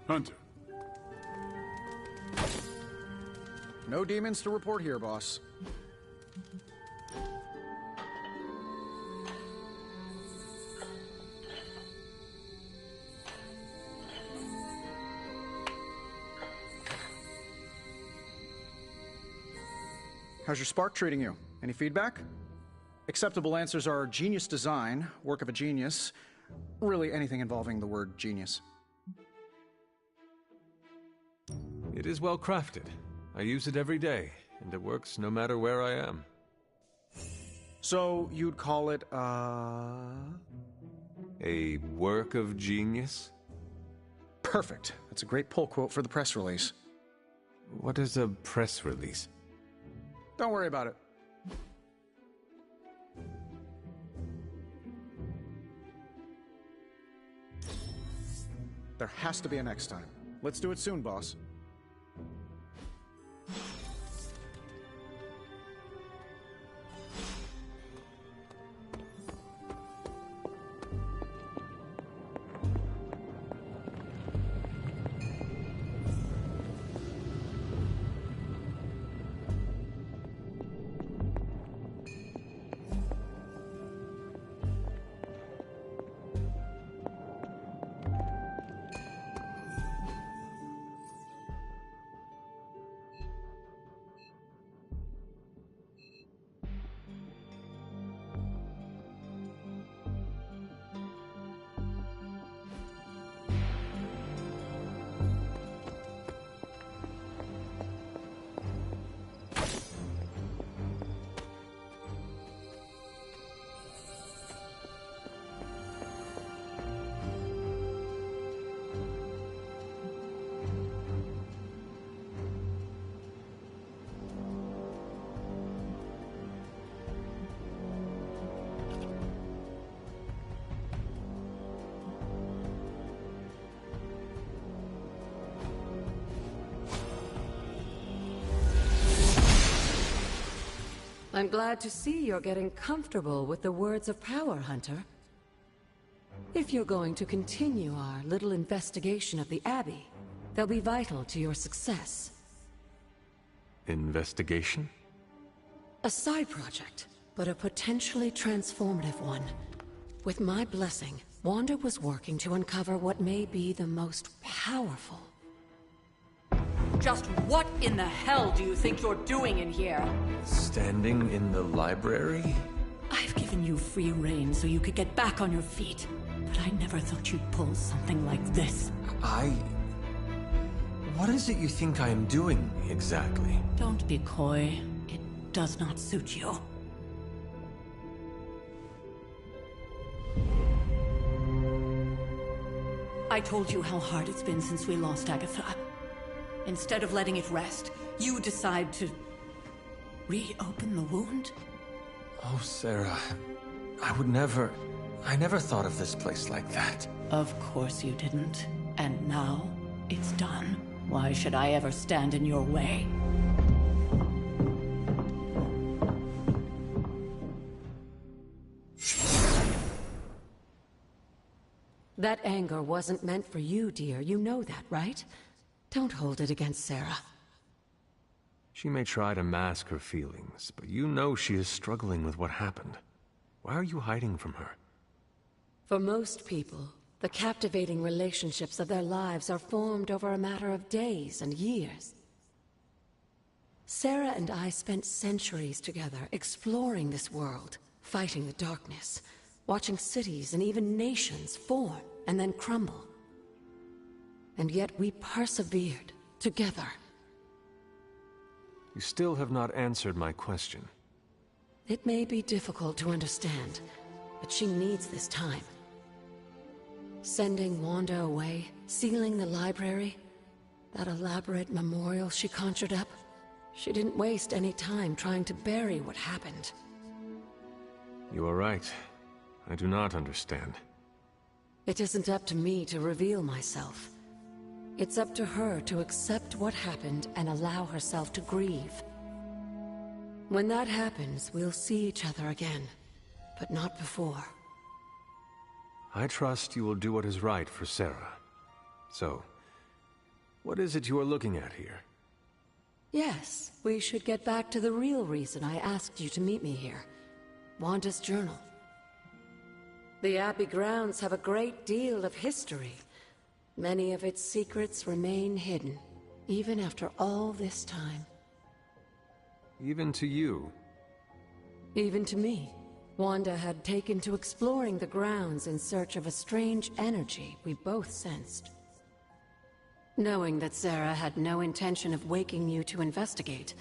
Hunter. No demons to report here, boss. How's your spark treating you? Any feedback? Acceptable answers are genius design, work of a genius, really anything involving the word genius. It is well crafted. I use it every day, and it works no matter where I am. So, you'd call it, A work of genius? Perfect. That's a great pull quote for the press release. What is a press release? Don't worry about it. There has to be a next time. Let's do it soon, boss. I'm glad to see you're getting comfortable with the words of power, Hunter. If you're going to continue our little investigation of the Abbey, they'll be vital to your success. Investigation? A side project, but a potentially transformative one. With my blessing, Wanda was working to uncover what may be the most powerful. Just what in the hell do you think you're doing in here? Standing in the library? I've given you free rein so you could get back on your feet. But I never thought you'd pull something like this. What is it you think I am doing, exactly? Don't be coy. It does not suit you. I told you how hard it's been since we lost Agatha. Instead of letting it rest, you decide to reopen the wound? Oh, Sarah, I never thought of this place like that. Of course you didn't. And now, it's done. Why should I ever stand in your way? That anger wasn't meant for you, dear. You know that, right? Don't hold it against Sarah. She may try to mask her feelings, but you know she is struggling with what happened. Why are you hiding from her? For most people, the captivating relationships of their lives are formed over a matter of days and years. Sarah and I spent centuries together exploring this world, fighting the darkness, watching cities and even nations form and then crumble. And yet we persevered, together. You still have not answered my question. It may be difficult to understand, but she needs this time. Sending Wanda away, sealing the library, that elaborate memorial she conjured up, she didn't waste any time trying to bury what happened. You are right. I do not understand. It isn't up to me to reveal myself. It's up to her to accept what happened and allow herself to grieve. When that happens, we'll see each other again, but not before. I trust you will do what is right for Sarah. So, What is it you are looking at here? Yes, we should get back to the real reason I asked you to meet me here. Wanda's journal. The Abbey grounds have a great deal of history. Many of its secrets remain hidden, even after all this time. Even to you? Even to me. Wanda had taken to exploring the grounds in search of a strange energy we both sensed. Knowing that Sarah had no intention of waking you to investigate,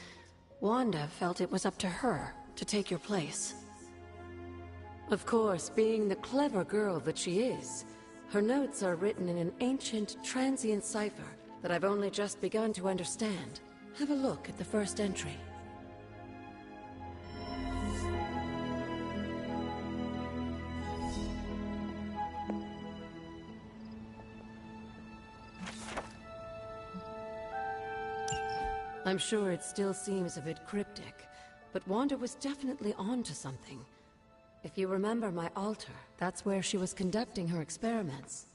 Wanda felt it was up to her to take your place. Of course, being the clever girl that she is, her notes are written in an ancient, transient cipher that I've only just begun to understand. Have a look at the first entry. I'm sure it still seems a bit cryptic, but Wanda was definitely onto something. If you remember my altar, that's where she was conducting her experiments.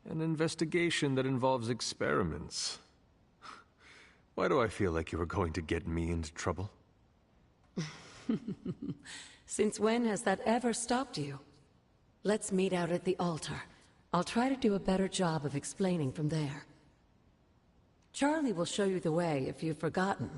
An investigation that involves experiments. Why do I feel like you are going to get me into trouble? Since when has that ever stopped you? Let's meet out at the altar. I'll try to do a better job of explaining from there. Charlie will show you the way if you've forgotten.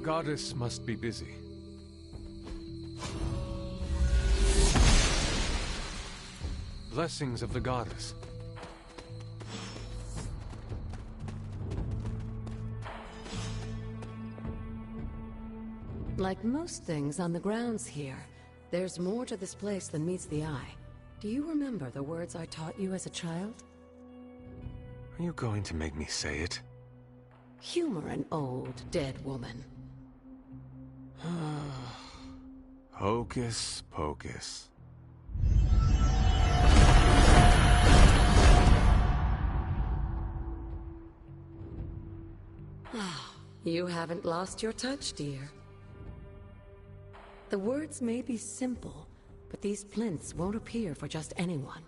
The goddess must be busy. Blessings of the goddess. Like most things on the grounds here, there's more to this place than meets the eye. Do you remember the words I taught you as a child? Are you going to make me say it? Humor an old, dead woman. Hocus pocus. You haven't lost your touch, dear. The words may be simple, but these plinths won't appear for just anyone.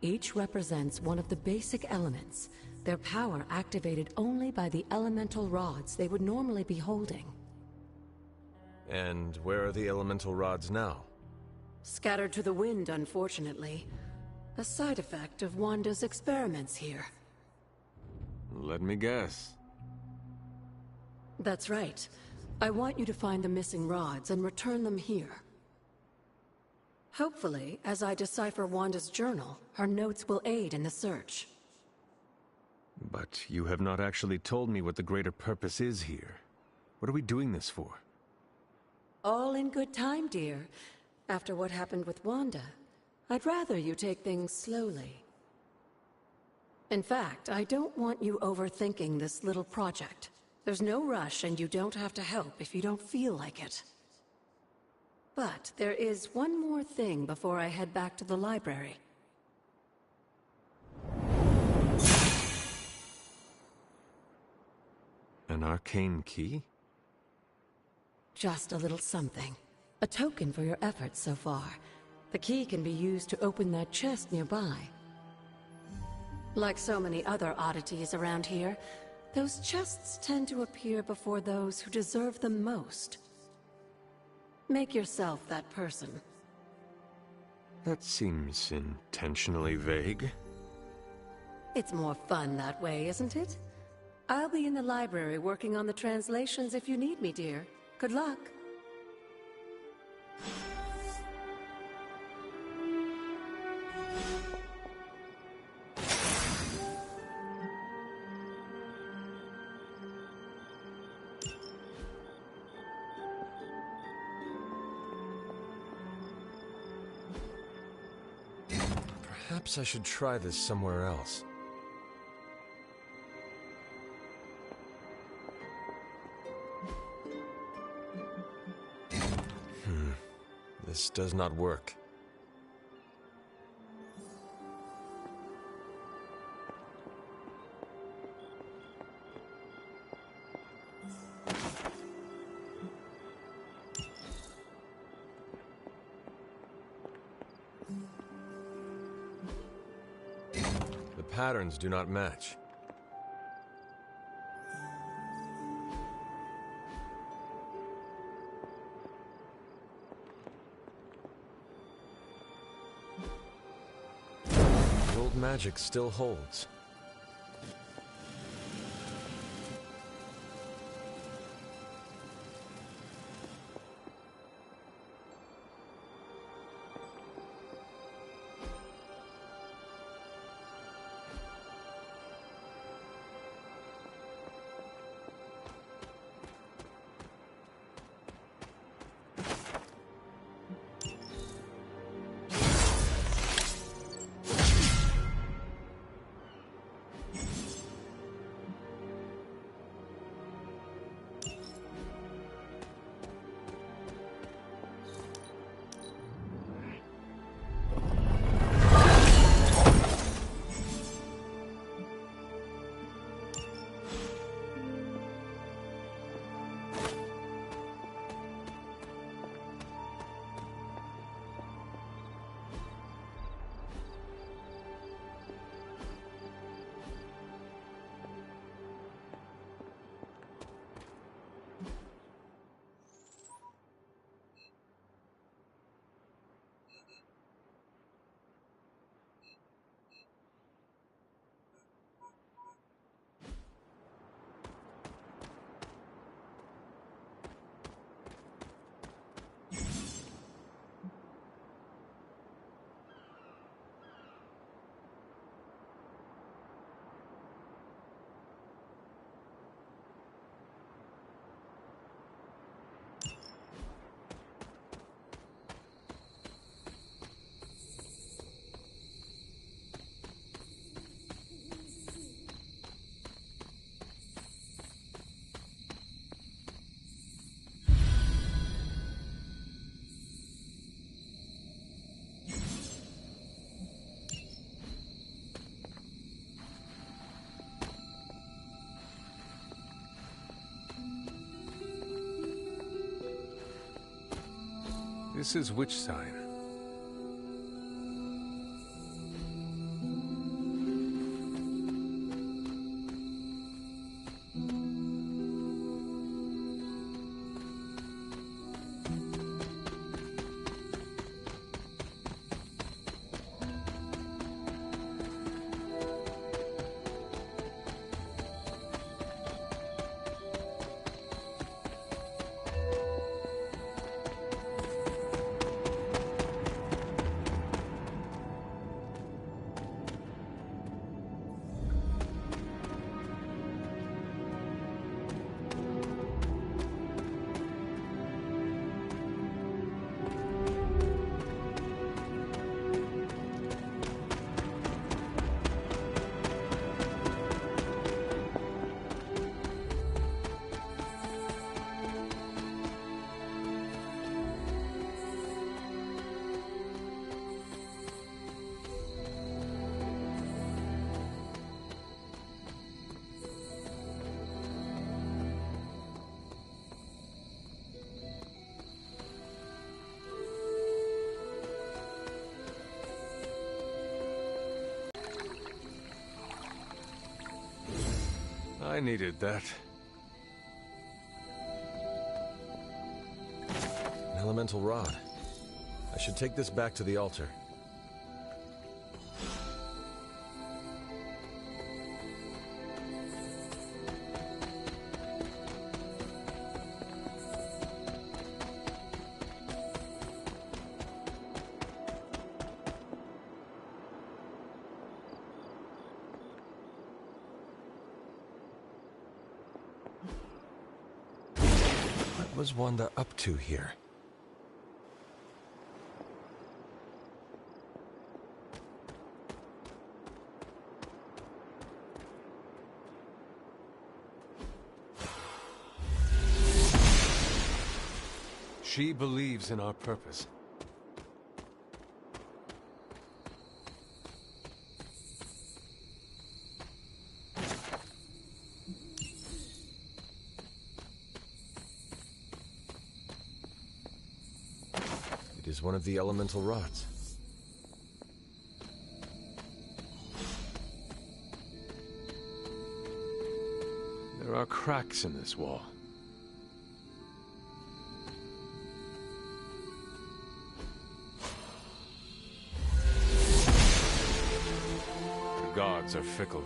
Each represents one of the basic elements, their power activated only by the elemental rods they would normally be holding. And where are the elemental rods now? Scattered to the wind, unfortunately. A side effect of Wanda's experiments here. Let me guess. That's right. I want you to find the missing rods and return them here. Hopefully, as I decipher Wanda's journal, her notes will aid in the search. But you have not actually told me what the greater purpose is here. What are we doing this for? All in good time, dear. After what happened with Wanda, I'd rather you take things slowly. In fact, I don't want you overthinking this little project. There's no rush, and you don't have to help if you don't feel like it. But there is one more thing before I head back to the library. An arcane key? Just a little something. A token for your efforts so far. The key can be used to open that chest nearby. Like so many other oddities around here, those chests tend to appear before those who deserve them most. Make yourself that person. That seems intentionally vague. It's more fun that way, isn't it? I'll be in the library working on the translations if you need me, dear. Good luck. Perhaps I should try this somewhere else. This does not work. The patterns do not match. The old magic still holds. This is which sign? I needed that. An elemental rod. I should take this back to the altar. What was Wanda up to here? She believes in our purpose. It is one of the elemental rods. There are cracks in this wall. The gods are fickle.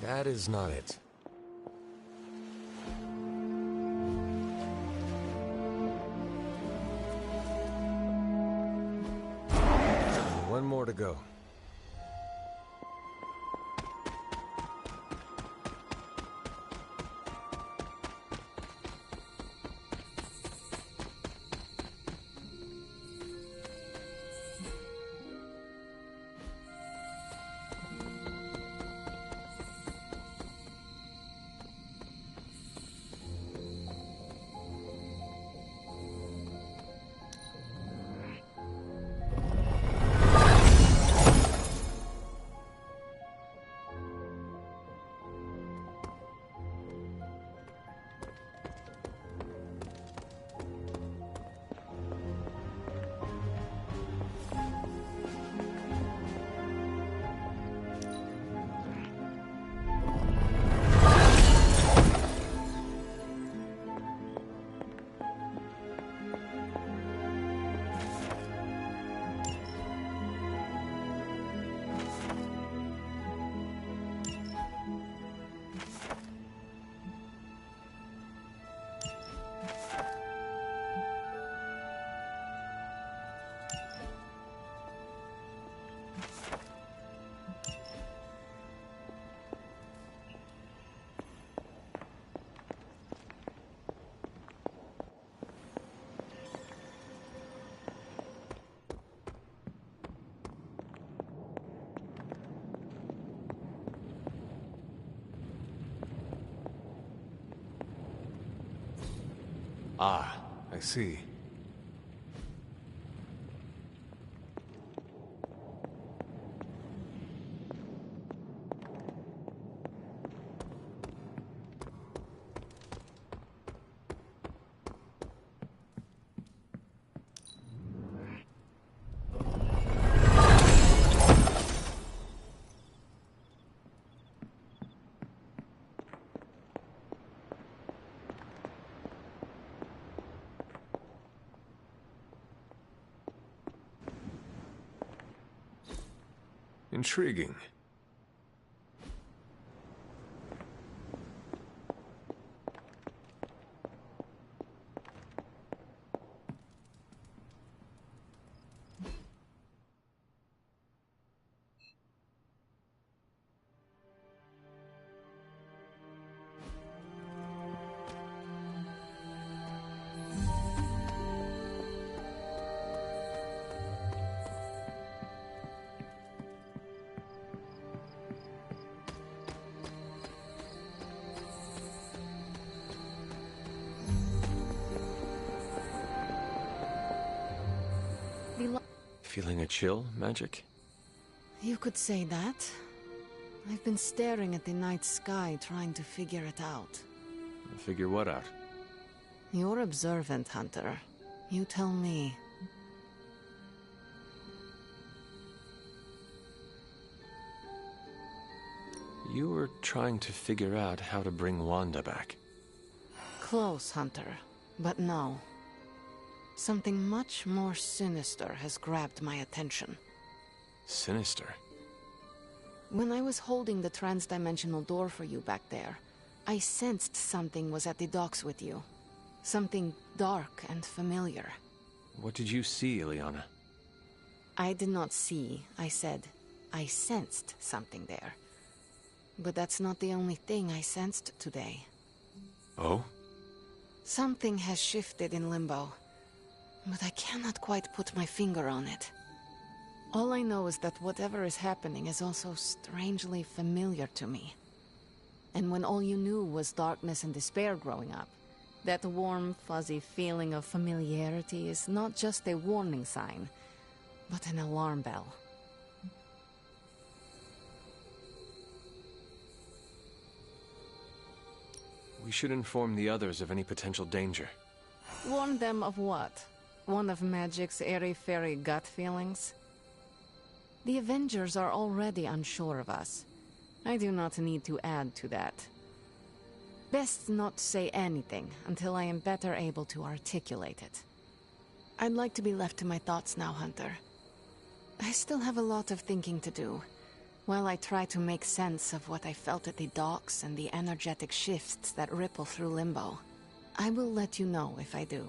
That is not it. One more to go. Ah, I see. Intriguing. Feeling a chill, Magic? You could say that. I've been staring at the night sky, trying to figure it out. Figure what out? You're observant, Hunter. You tell me. You were trying to figure out how to bring Wanda back. Close, Hunter. But no. Something much more sinister has grabbed my attention. Sinister? When I was holding the transdimensional door for you back there, I sensed something was at the docks with you. Something dark and familiar. What did you see, Illyana? I did not see, I said. I sensed something there. But that's not the only thing I sensed today. Oh? Something has shifted in Limbo, but I cannot quite put my finger on it. All I know is that whatever is happening is also strangely familiar to me. And when all you knew was darkness and despair growing up, that warm, fuzzy feeling of familiarity is not just a warning sign, but an alarm bell. We should inform the others of any potential danger. Warn them of what? One of Magic's airy-fairy gut feelings? The Avengers are already unsure of us. I do not need to add to that. Best not say anything until I am better able to articulate it. I'd like to be left to my thoughts now, Hunter. I still have a lot of thinking to do, while I try to make sense of what I felt at the docks and the energetic shifts that ripple through Limbo. I will let you know if I do.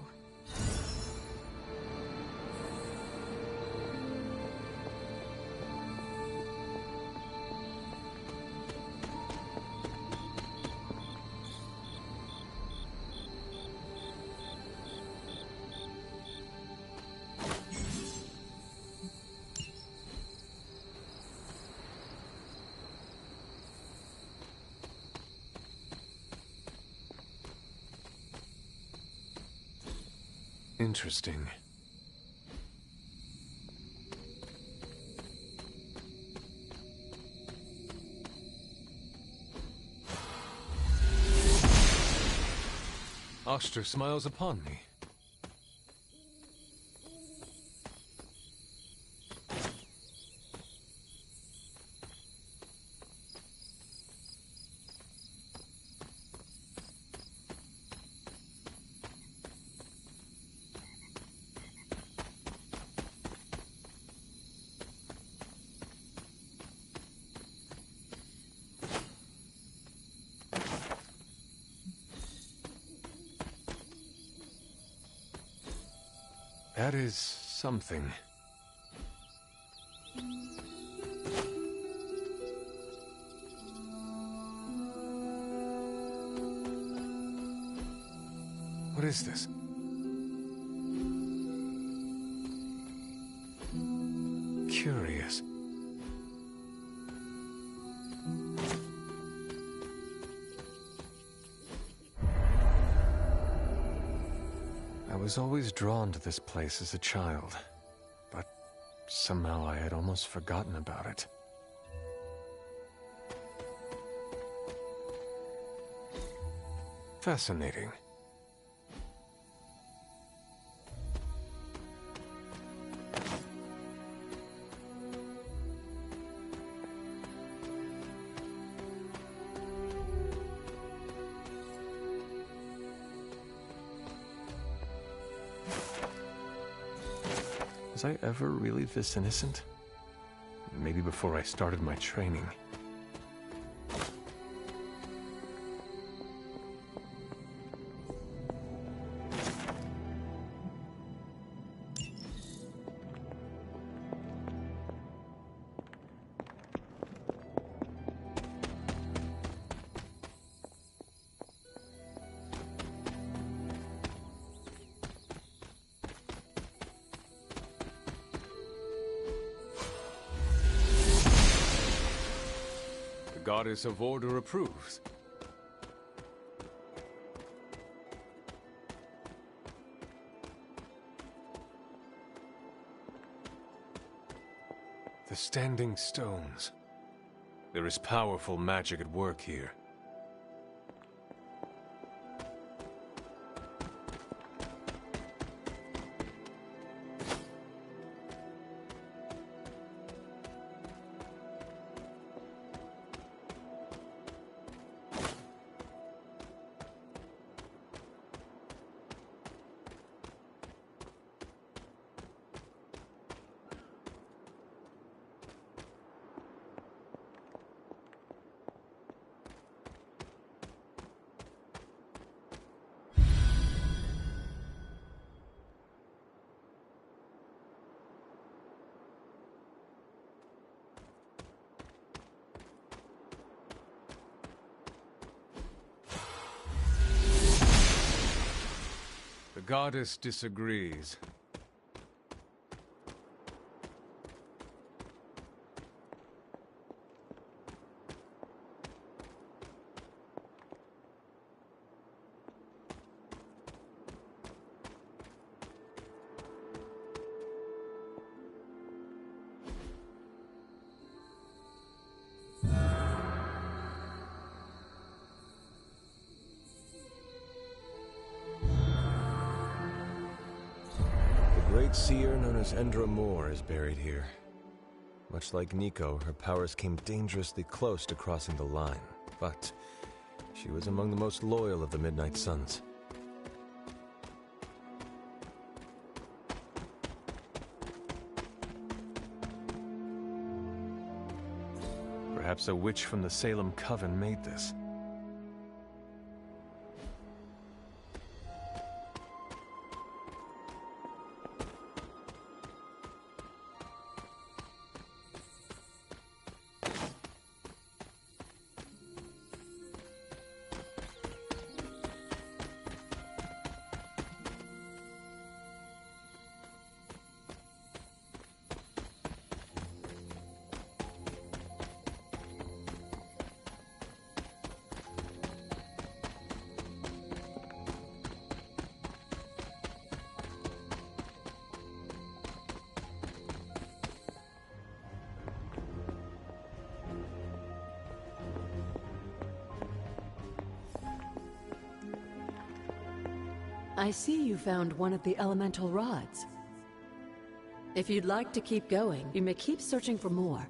Interesting. Oster smiles upon me. That is something. What is this? Curious. I was always drawn to this place as a child, but somehow I had almost forgotten about it. Fascinating. Was I ever really this innocent? Maybe before I started my training. Goddess of Order approves. The Standing Stones. There is powerful magic at work here. The goddess disagrees. The great seer known as Endra Moore is buried here. Much like Nico, her powers came dangerously close to crossing the line, but she was among the most loyal of the Midnight Suns. Perhaps a witch from the Salem Coven made this. I see you found one of the elemental rods. If you'd like to keep going, you may keep searching for more.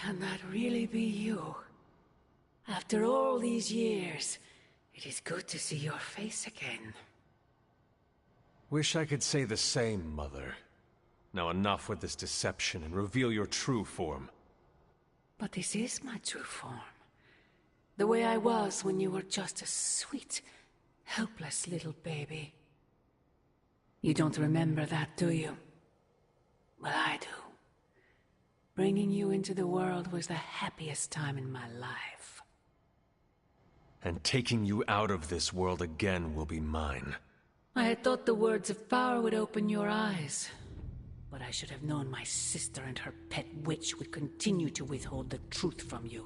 Can that really be you? After all these years, it is good to see your face again. Wish I could say the same, Mother. Now enough with this deception and reveal your true form. But this is my true form. The way I was when you were just a sweet, helpless little baby. You don't remember that, do you? Well, I do. Bringing you into the world was the happiest time in my life. And taking you out of this world again will be mine. I had thought the words of power would open your eyes. But I should have known my sister and her pet witch would continue to withhold the truth from you.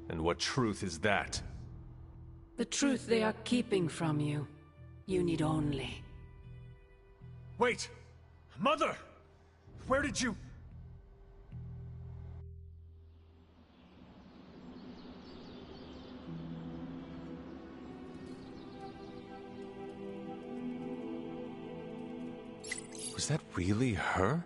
And what truth is that? The truth they are keeping from you. You need only... Wait! Mother! Where did you... Was that really her?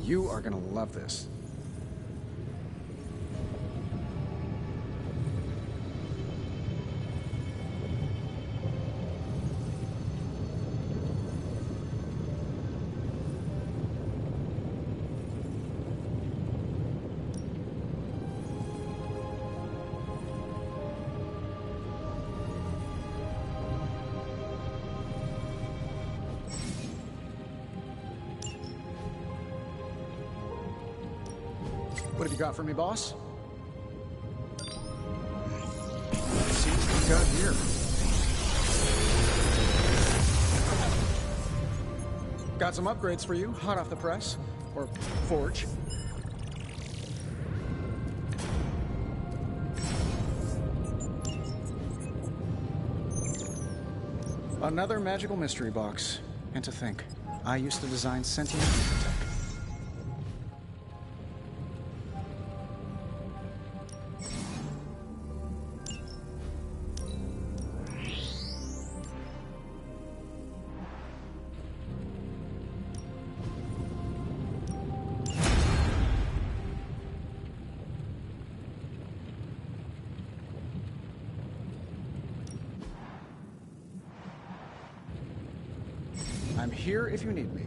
You are gonna love this. What have you got for me, boss? Let's see what we got here. Got some upgrades for you, hot off the press. Or forge. Another magical mystery box. And to think, I used to design sentient ether tech. I'm here if you need me.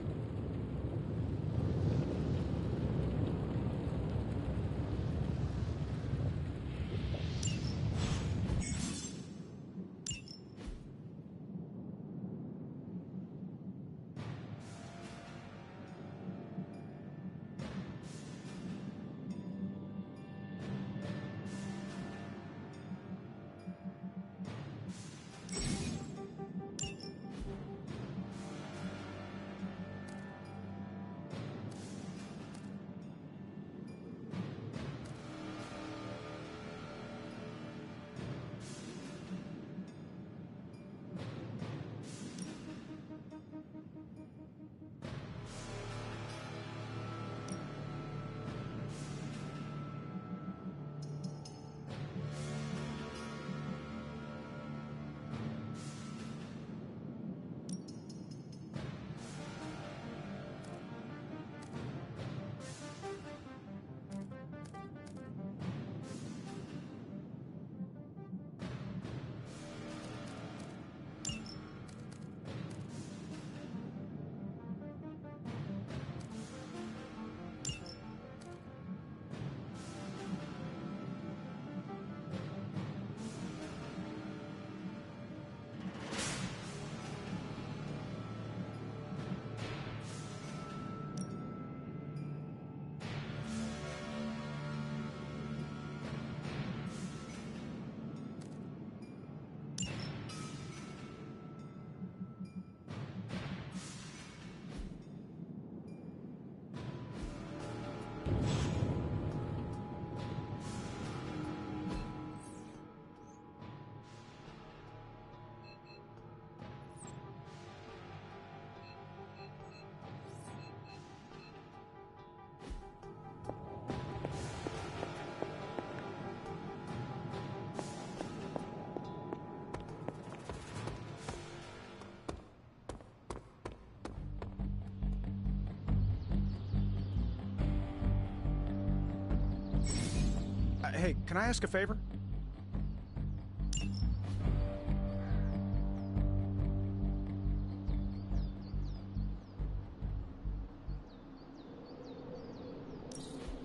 Hey, can I ask a favor?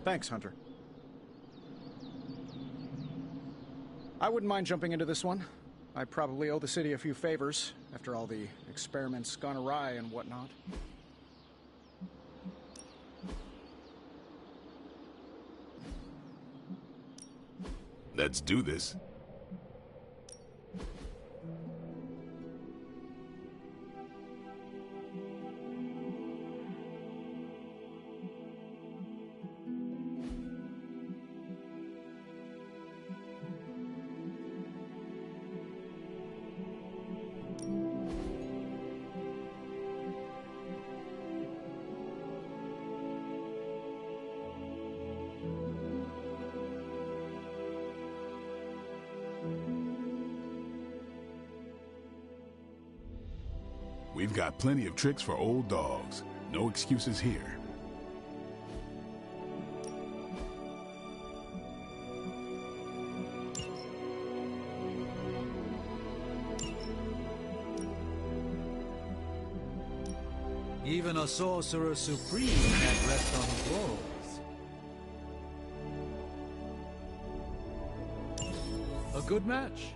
Thanks, Hunter. I wouldn't mind jumping into this one. I probably owe the city a few favors, after all the experiments gone awry and whatnot. Let's do this. We've got plenty of tricks for old dogs. No excuses here. Even a sorcerer supreme can't rest on his laurels. A good match.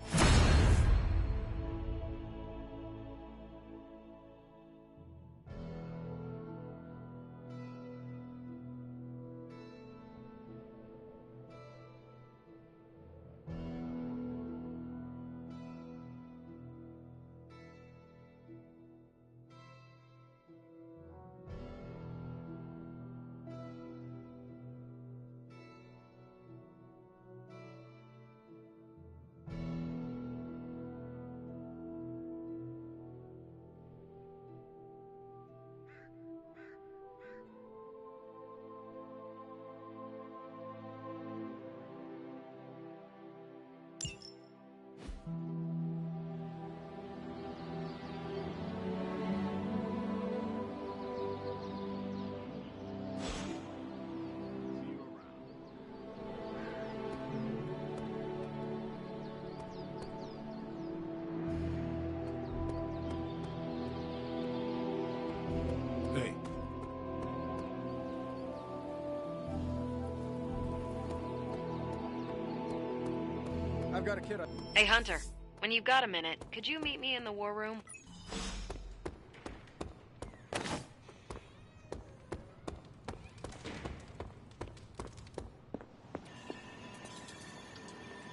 Hey, I've got a kid. Hey, Hunter. When you've got a minute, could you meet me in the war room?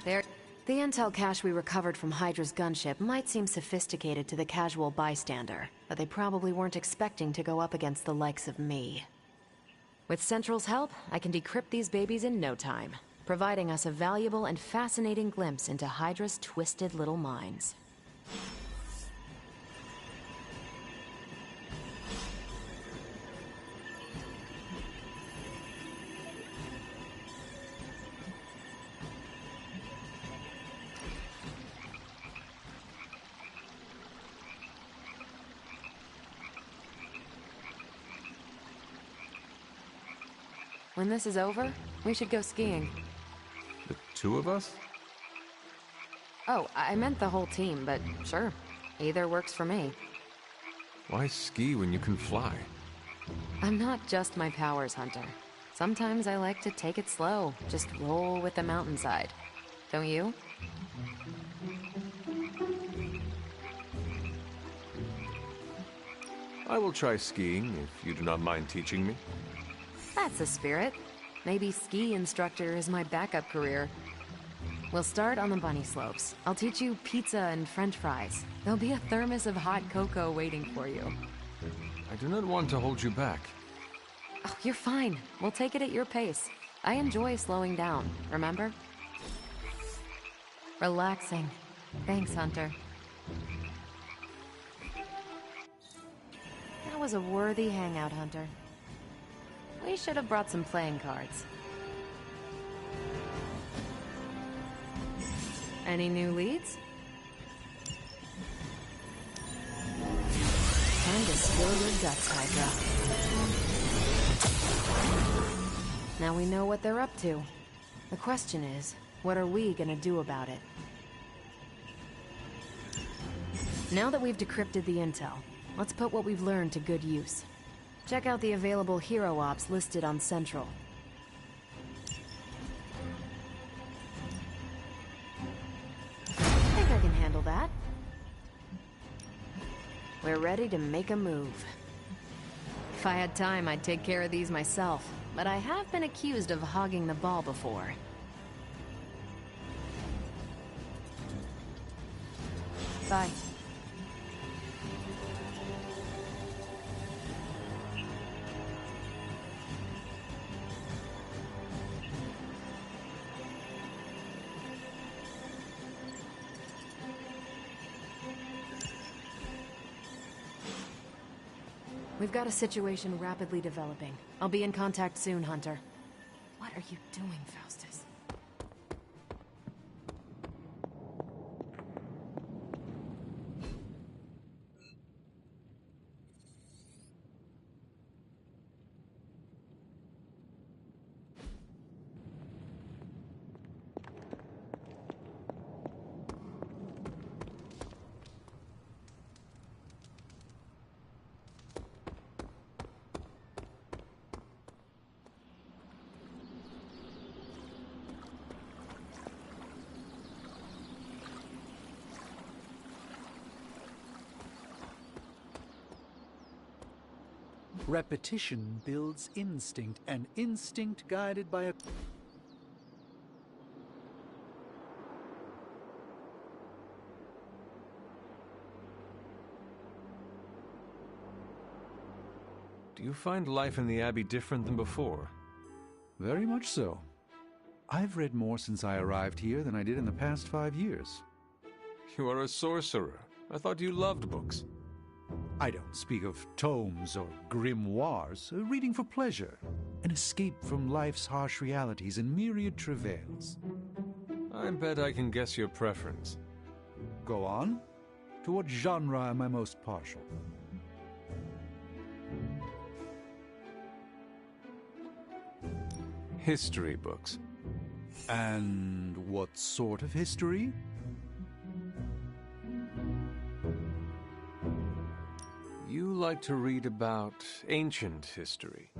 There. The intel cache we recovered from Hydra's gunship might seem sophisticated to the casual bystander, but they probably weren't expecting to go up against the likes of me. With Central's help, I can decrypt these babies in no time, providing us a valuable and fascinating glimpse into Hydra's twisted little minds. When this is over, we should go skiing. The two of us? Oh, I meant the whole team, but sure. Either works for me. Why ski when you can fly? I'm not just my powers, Hunter. Sometimes I like to take it slow, just roll with the mountainside. Don't you? I will try skiing if you do not mind teaching me. That's the spirit. Maybe ski instructor is my backup career. We'll start on the bunny slopes. I'll teach you pizza and french fries. There'll be a thermos of hot cocoa waiting for you. I do not want to hold you back. Oh, you're fine. We'll take it at your pace. I enjoy slowing down, remember? Relaxing. Thanks, Hunter. That was a worthy hangout, Hunter. We should have brought some playing cards. Any new leads? Time to spill your guts, Hydra. Now we know what they're up to. The question is, what are we gonna do about it? Now that we've decrypted the intel, let's put what we've learned to good use. Check out the available hero ops listed on Central. I think I can handle that. We're ready to make a move. If I had time, I'd take care of these myself, but I have been accused of hogging the ball before. Bye. We've got a situation rapidly developing. I'll be in contact soon, Hunter. What are you doing, Faustus? Repetition builds instinct, and instinct guided by a... Do you find life in the Abbey different than before? Very much so. I've read more since I arrived here than I did in the past 5 years. You are a sorcerer. I thought you loved books. I don't speak of tomes or grimoires, reading for pleasure, an escape from life's harsh realities and myriad travails. I bet I can guess your preference. Go on. To what genre am I most partial? History books. And what sort of history? You like to read about ancient history.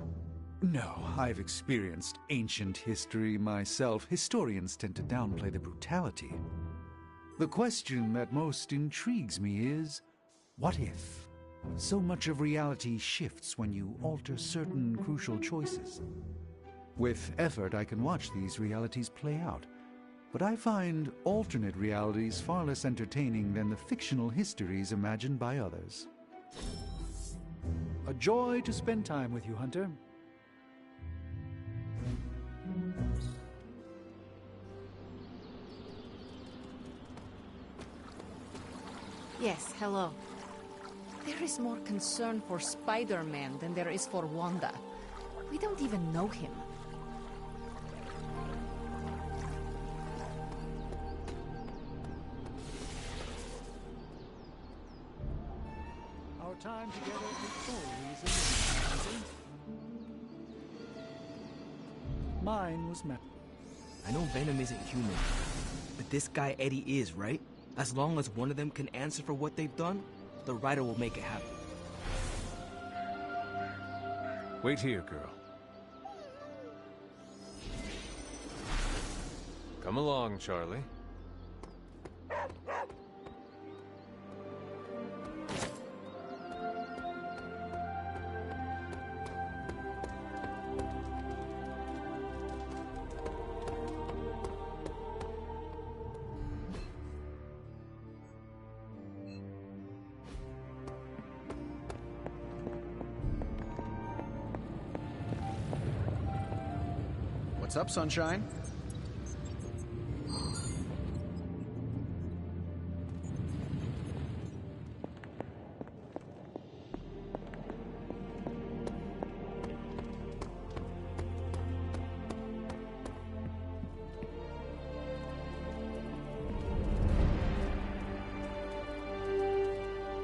No, I've experienced ancient history myself. Historians tend to downplay the brutality. The question that most intrigues me is, what if? So much of reality shifts when you alter certain crucial choices. With effort, I can watch these realities play out, but I find alternate realities far less entertaining than the fictional histories imagined by others. A joy to spend time with you, Hunter. Yes, hello. There is more concern for Spider-Man than there is for Wanda. We don't even know him. Our time together is always amazing. Mine was met. I know Venom isn't human, but this guy Eddie is, right? As long as one of them can answer for what they've done, the writer will make it happen. Wait here, girl. Come along, Charlie. What's up, Sunshine?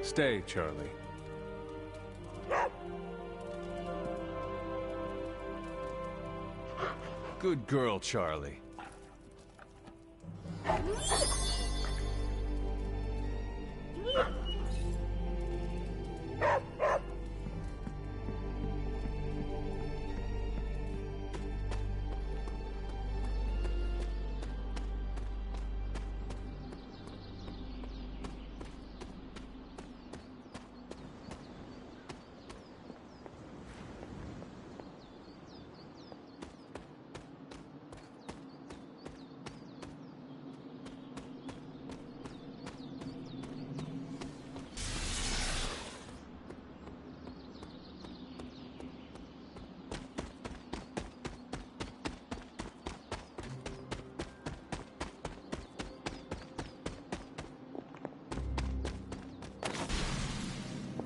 Stay, Charlie. Good girl, Charlie.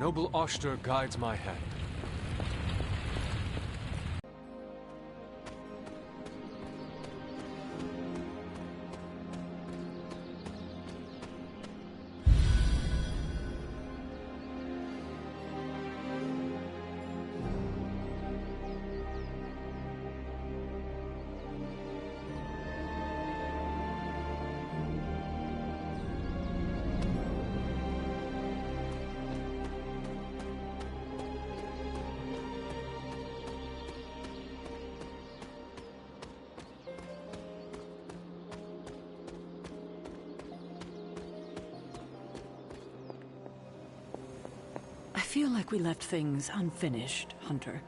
Noble Oster guides my hand. I feel like we left things unfinished, Hunter.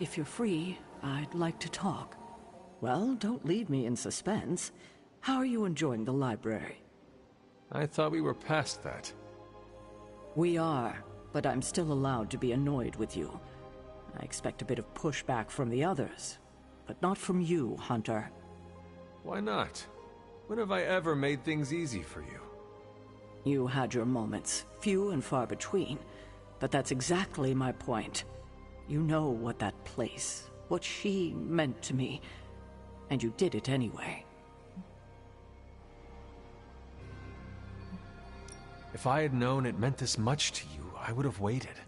If you're free, I'd like to talk. Well, don't leave me in suspense. How are you enjoying the library? I thought we were past that. We are, but I'm still allowed to be annoyed with you. I expect a bit of pushback from the others, but not from you, Hunter. Why not? When have I ever made things easy for you? You had your moments, few and far between, but that's exactly my point. You know what that place, what she meant to me, and you did it anyway. If I had known it meant this much to you, I would have waited.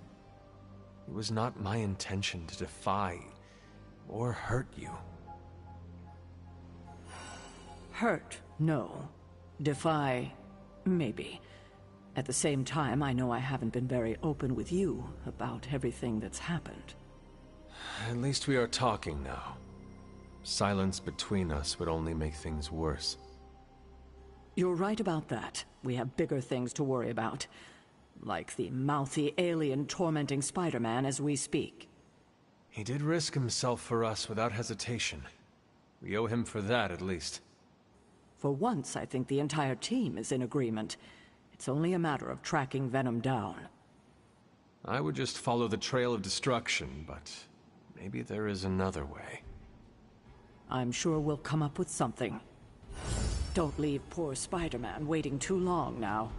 It was not my intention to defy or hurt you. Hurt, no. Defy, maybe. At the same time, I know I haven't been very open with you about everything that's happened. At least we are talking now. Silence between us would only make things worse. You're right about that. We have bigger things to worry about. Like the mouthy alien tormenting Spider-Man as we speak. He did risk himself for us without hesitation. We owe him for that, at least. For once, I think the entire team is in agreement. It's only a matter of tracking Venom down. I would just follow the trail of destruction, but maybe there is another way. I'm sure we'll come up with something. Don't leave poor Spider-Man waiting too long now.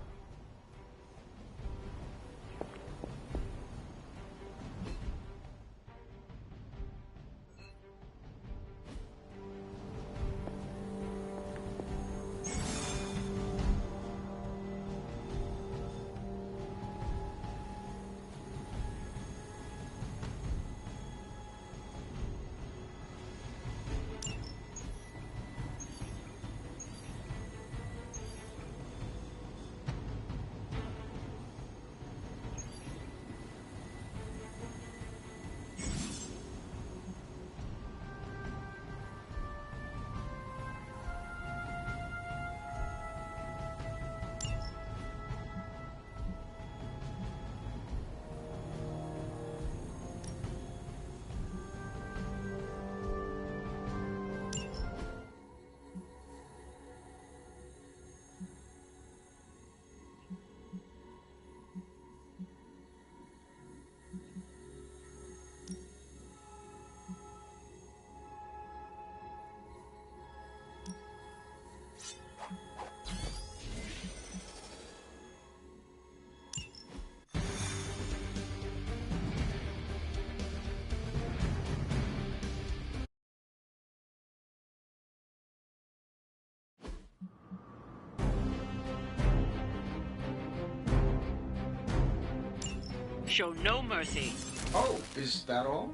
Show no mercy. Oh, is that all?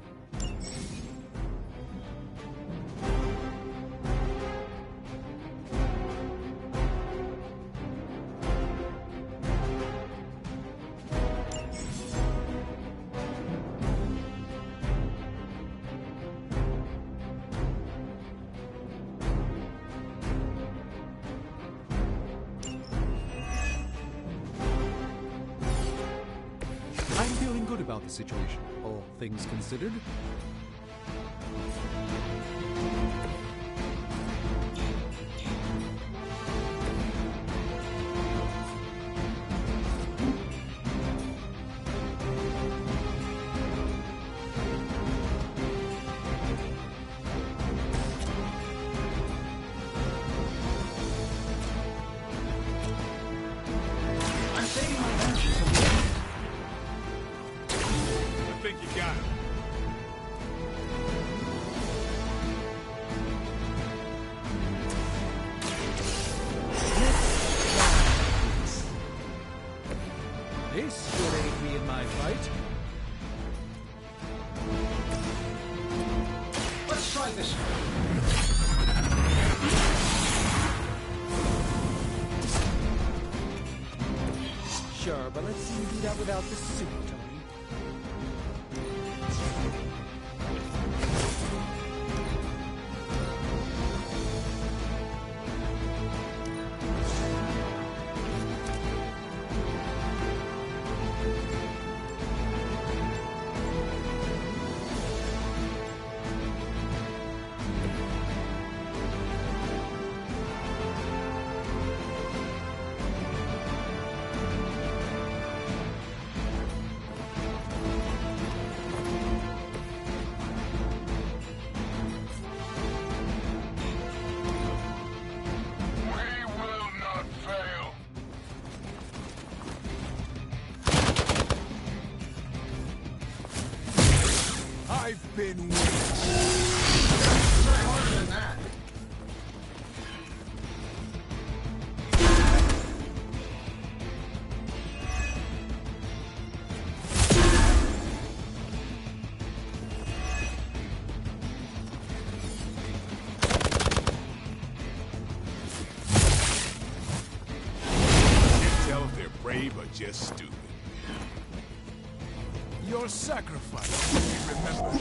About the situation, all things considered. This will aid me in my fight. Let's try this. Sure, but let's see you do that without the suit, Tony. I've been waiting. Try harder than that. Brave or just stupid. Your sacrifice will be remembered.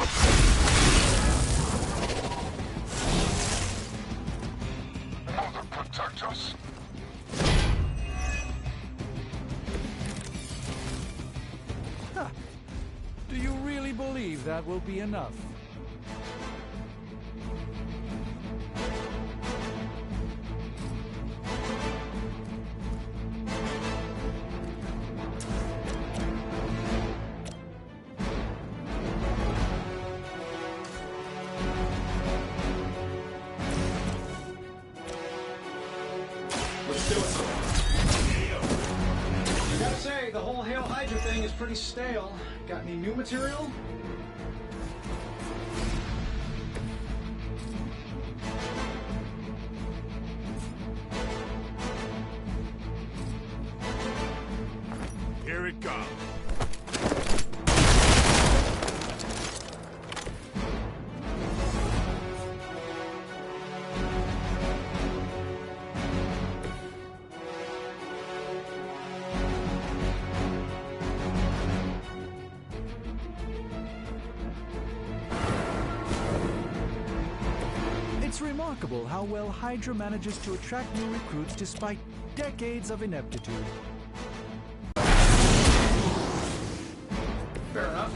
Mother, protect us. Huh. Do you really believe that will be enough? Pretty stale. Got any new material? Here it comes. It's remarkable how well Hydra manages to attract new recruits despite decades of ineptitude. Fair enough.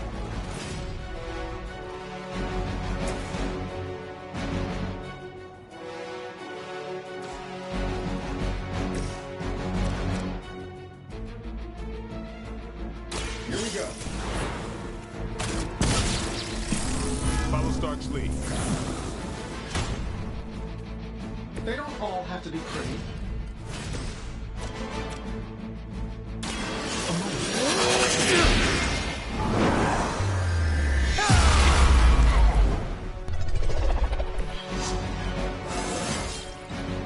Here we go. Follow Stark's lead. They don't all have to be pretty.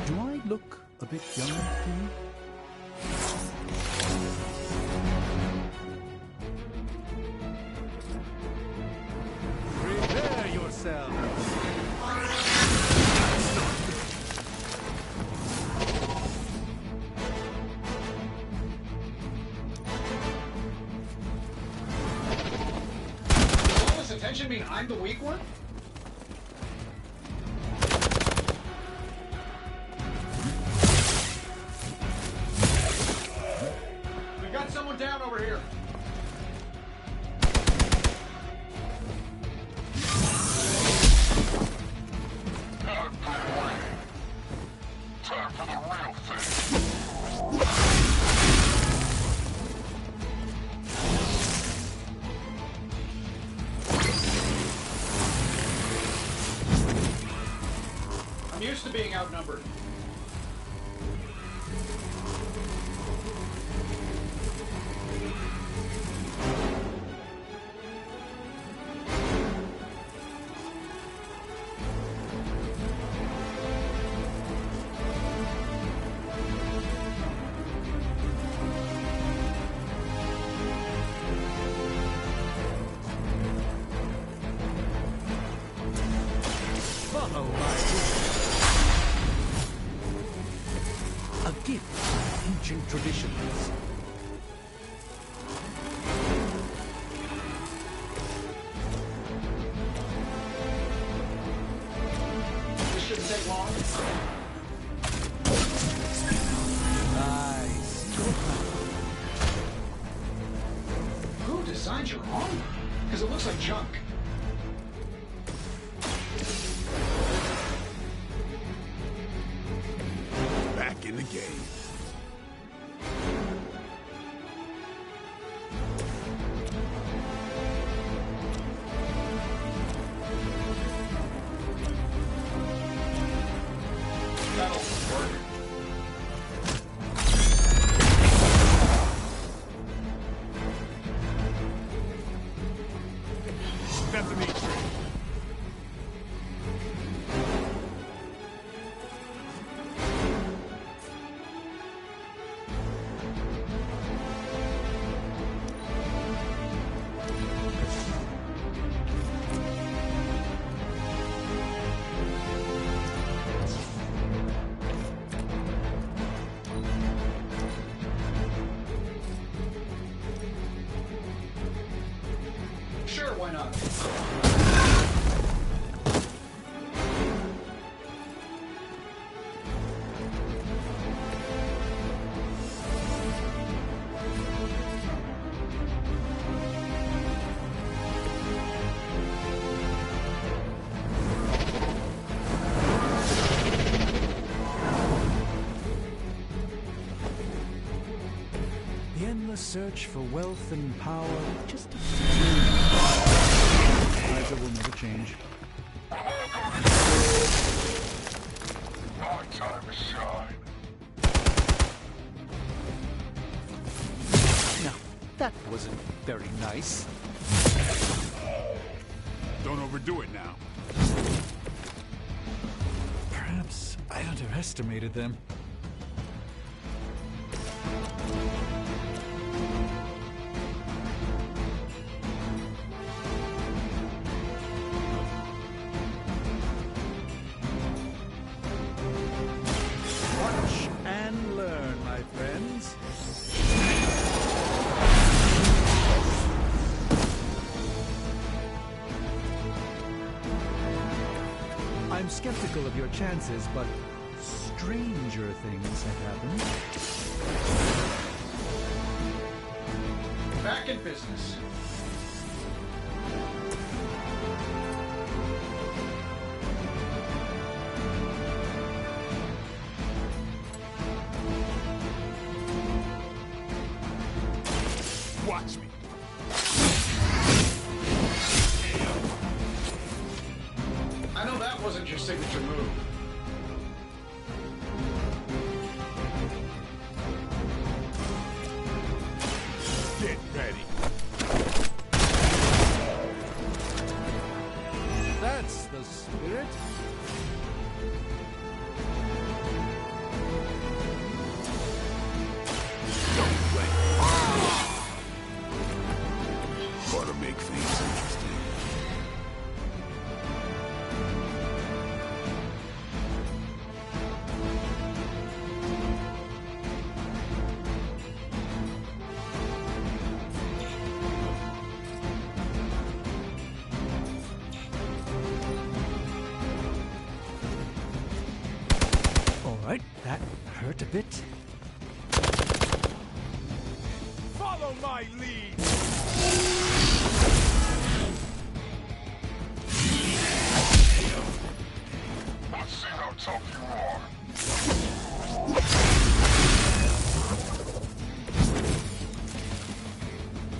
Do I look a bit young to you? Prepare yourself. Attention mean I'm the weak one? We got someone down over here. Time for the real thing. I'm used to being outnumbered. Follow my a gift of ancient traditions. This shouldn't take long. Nice. Who designed your armor? Because it looks like junk. Back in the game. That'll work. Bethany Tree. Sure, why not? The endless search for wealth and power, just a Hydra will never change. My time to shine. Now, that wasn't very nice. Don't overdo it now. Perhaps I underestimated them. Watch and learn, my friends. I'm skeptical of your chances, but stranger things have happened. Back in business. Watch me. I know that wasn't your signature move. Get ready. That's the spirit. Don't play. Ought to make things interesting. All right, that hurt a bit. Follow my lead. Let's see how tough you are.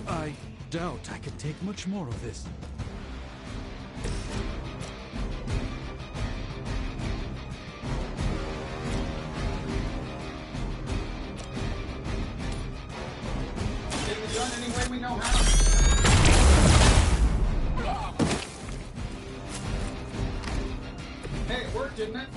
I doubt I could take much more of this. Get it done any way we know how. Hey, it worked, didn't it?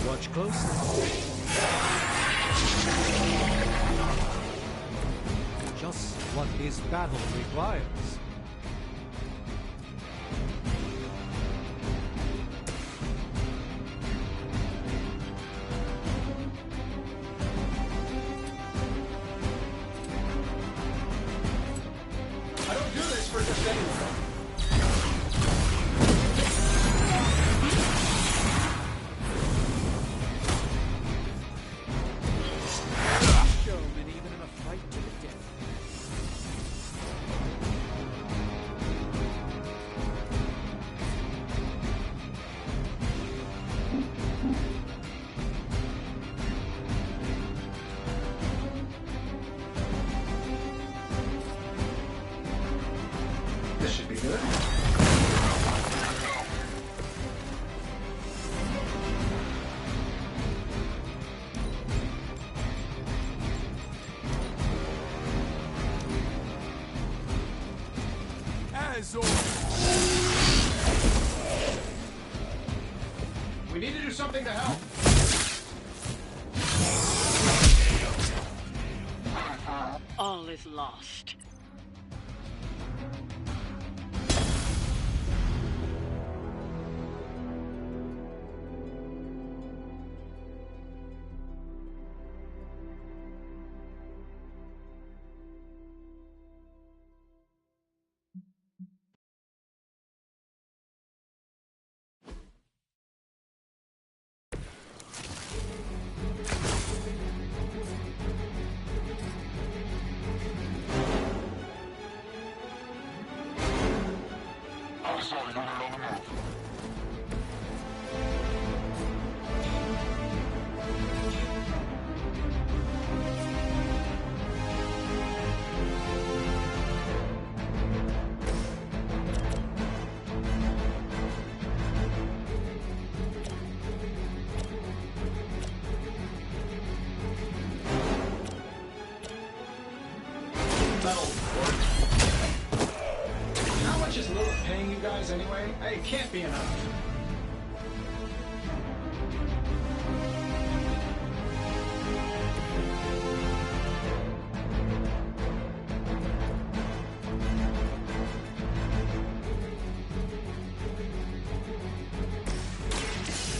Watch closely. Just what his battle requires. I don't do this for just anyone. Showman even in a fight to the death. This should be good. As always. We need to do something to help. All is lost. How much is Lilith paying you guys anyway? Hey, it can't be enough.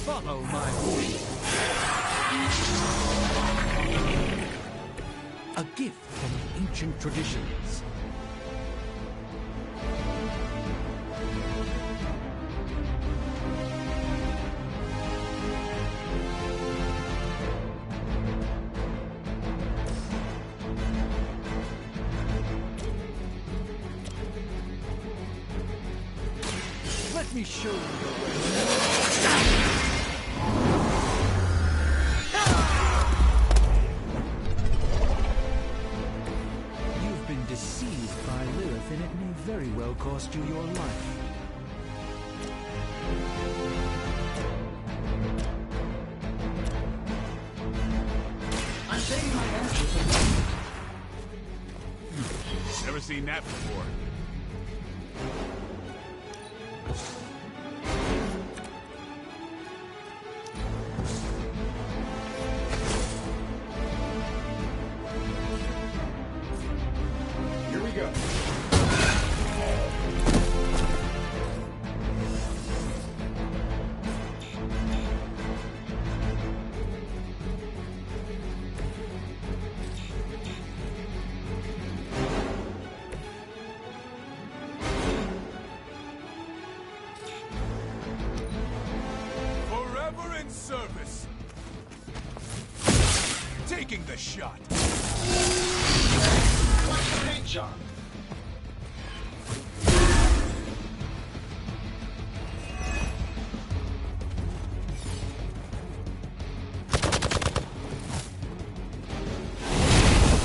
Follow my lead. A gift from ancient traditions. Let me show you the way. You've been deceived by Lilith, and it may very well cost you your life. I'm taking my energy. Never seen that before. Here we go. Forever in service. Taking the shot. Watch the paint job.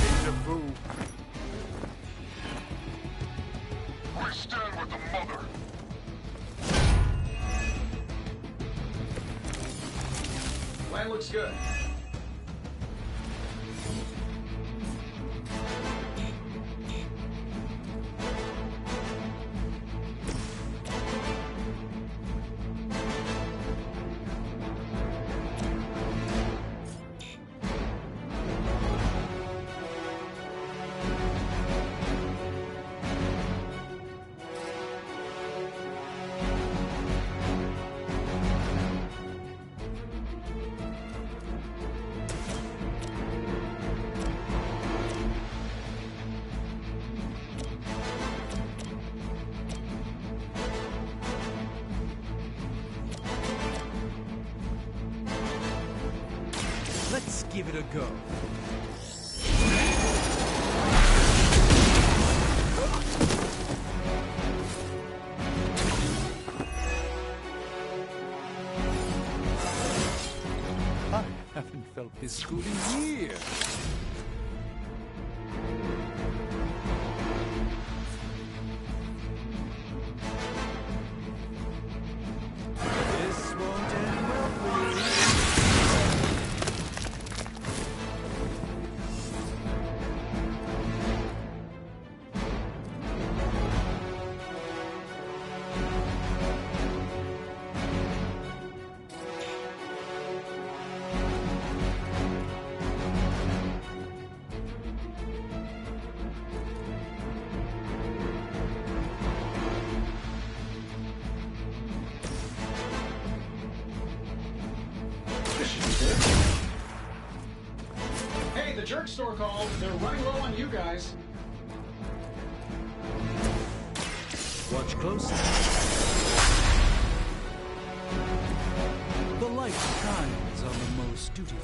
Deja vu. We stand with the mother. Plan looks good. Let's give it a go. I haven't felt this good in years. This won't end well for you. store called. They're running low on you guys. Watch closely. The light shines on the most dutiful.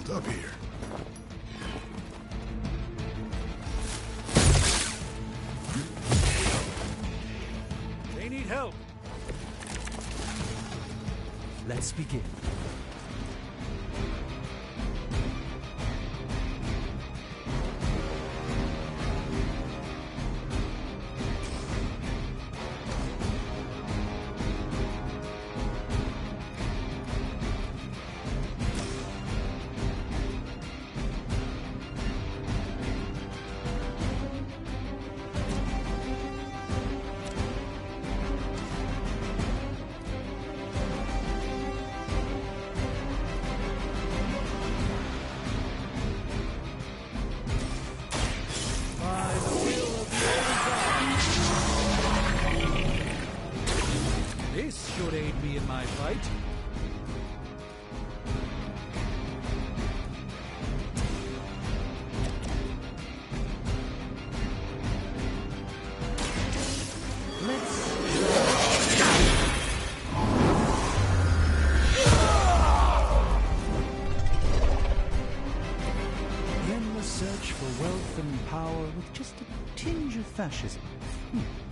Up here. They need help. Let's begin. This should aid me in my fight. Endless search for wealth and power with just a tinge of fascism.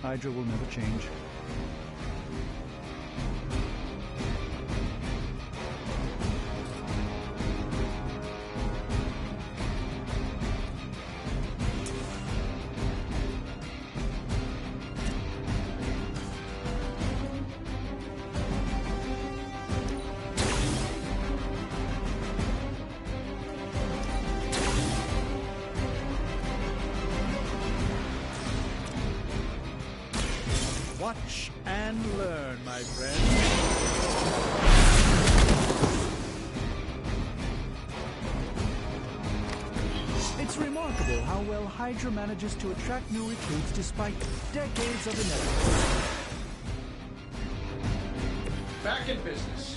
Hydra will never change. Watch and learn, my friend. It's remarkable how well Hydra manages to attract new recruits despite decades of ineptitude. Back in business.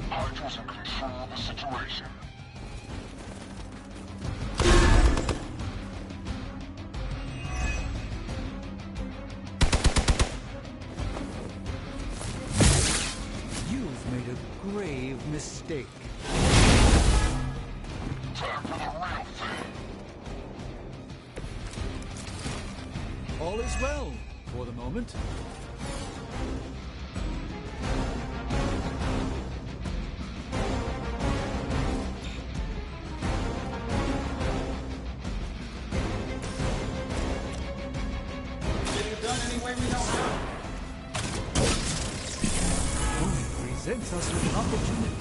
Hydra's in control of the situation. You've made a grave mistake. Time for the real thing. All is well, for the moment. Presents us with an opportunity.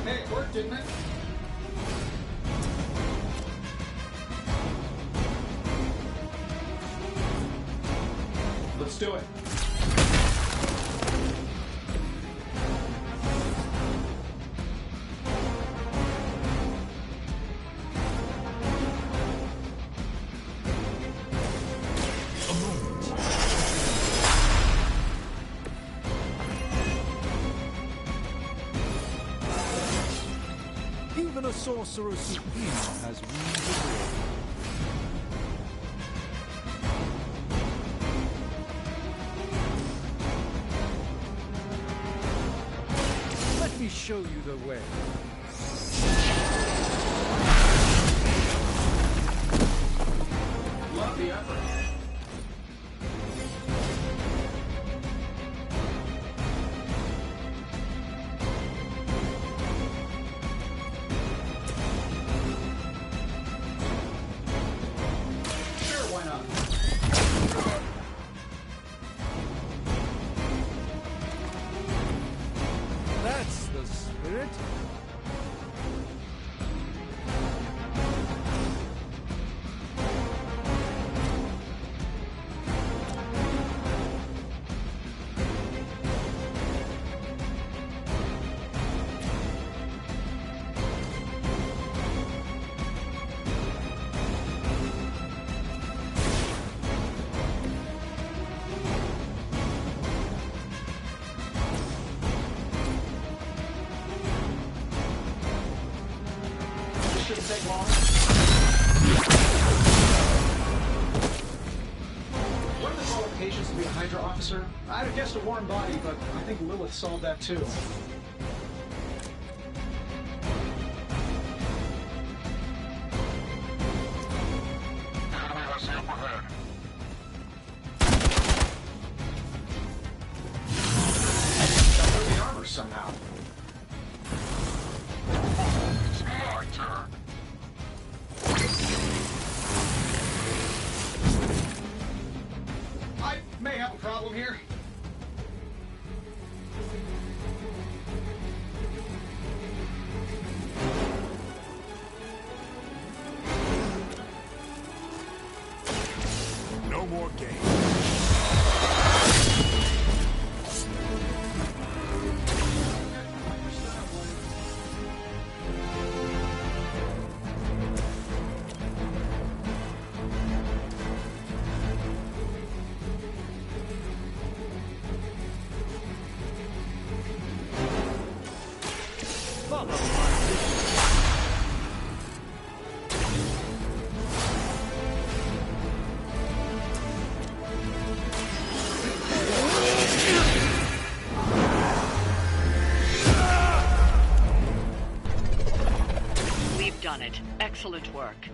Hey, it worked, didn't it? do it. Even a sorcerer supreme has reason. Let me show you the way. Love the effort. That's the spirit. Shouldn't take long. What are the qualifications to be a Hydra officer? I'd have guessed a warm body, but I think Lilith solved that too. Enemy has the upper hand. Got through the armor somehow. It's my turn. I may have a problem here. No more games. We've done it. Excellent work.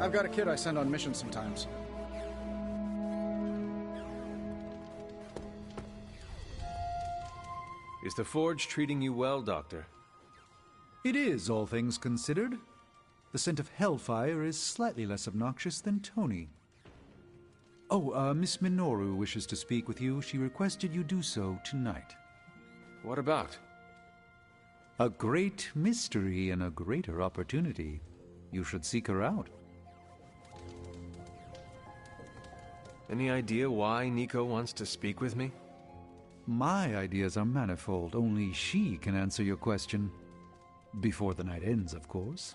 I've got a kid I send on missions sometimes. Is the Forge treating you well, Doctor? It is, all things considered. The scent of hellfire is slightly less obnoxious than Tony. Oh, Miss Minoru wishes to speak with you. She requested you do so tonight. What about? A great mystery and a greater opportunity. You should seek her out. Any idea why Nico wants to speak with me? My ideas are manifold. Only she can answer your question. Before the night ends, of course.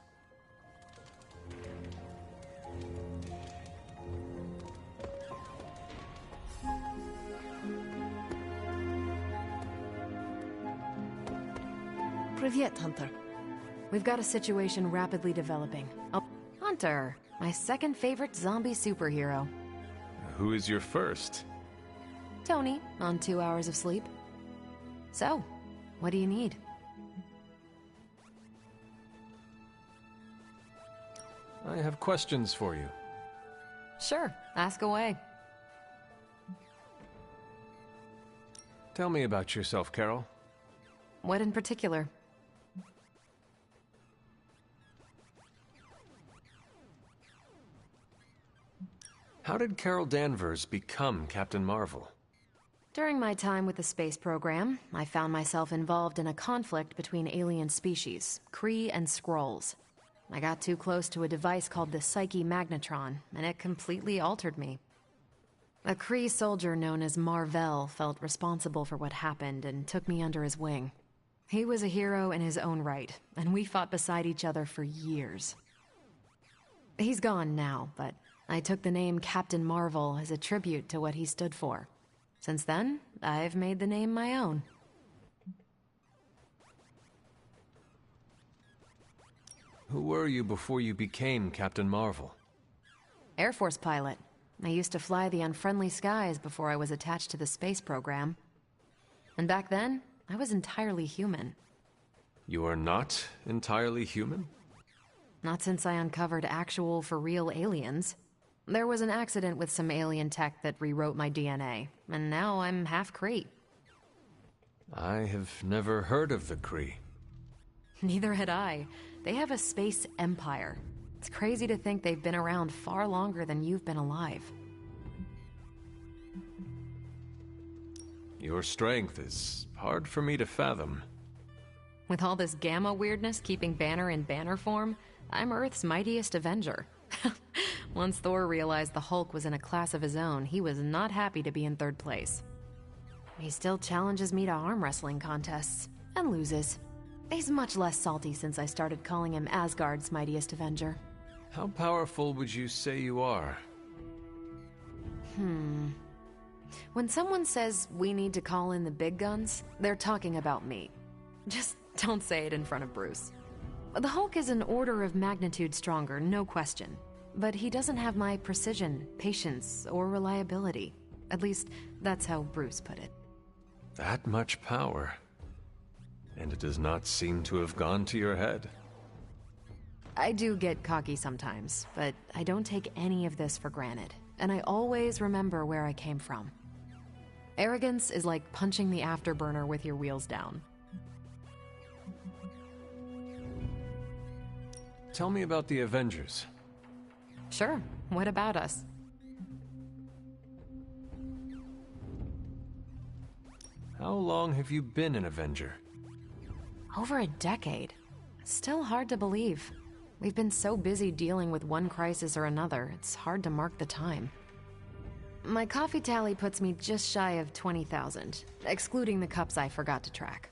Privyet, Hunter. We've got a situation rapidly developing. Oh, Hunter, my second favorite zombie superhero. Who is your first? Tony, on 2 hours of sleep. So, what do you need? I have questions for you. Sure, ask away. Tell me about yourself, Carol. What in particular? How did Carol Danvers become Captain Marvel? During my time with the space program, I found myself involved in a conflict between alien species, Kree and Skrulls. I got too close to a device called the Psyche Magnetron, and it completely altered me. A Kree soldier known as Mar-Vell felt responsible for what happened and took me under his wing. He was a hero in his own right, and we fought beside each other for years. He's gone now, but I took the name Captain Marvel as a tribute to what he stood for. Since then, I've made the name my own. Who were you before you became Captain Marvel? Air Force pilot. I used to fly the unfriendly skies before I was attached to the space program. And back then, I was entirely human. You are not entirely human? Not since I uncovered actual, for-real aliens. There was an accident with some alien tech that rewrote my DNA, and now I'm half Kree. I have never heard of the Kree. Neither had I. They have a space empire. It's crazy to think they've been around far longer than you've been alive. Your strength is hard for me to fathom. With all this gamma weirdness keeping Banner in banner form, I'm Earth's mightiest Avenger. Once Thor realized the Hulk was in a class of his own, he was not happy to be in third place. He still challenges me to arm wrestling contests, and loses. He's much less salty since I started calling him Asgard's mightiest Avenger. How powerful would you say you are? When someone says we need to call in the big guns, they're talking about me. Just don't say it in front of Bruce. The Hulk is an order of magnitude stronger, no question. But he doesn't have my precision, patience, or reliability. At least, that's how Bruce put it. That much power. And it does not seem to have gone to your head. I do get cocky sometimes, but I don't take any of this for granted. And I always remember where I came from. Arrogance is like punching the afterburner with your wheels down. Tell me about the Avengers. Sure. What about us? How long have you been an Avenger? Over a decade. Still hard to believe. We've been so busy dealing with one crisis or another, it's hard to mark the time. My coffee tally puts me just shy of 20,000, excluding the cups I forgot to track.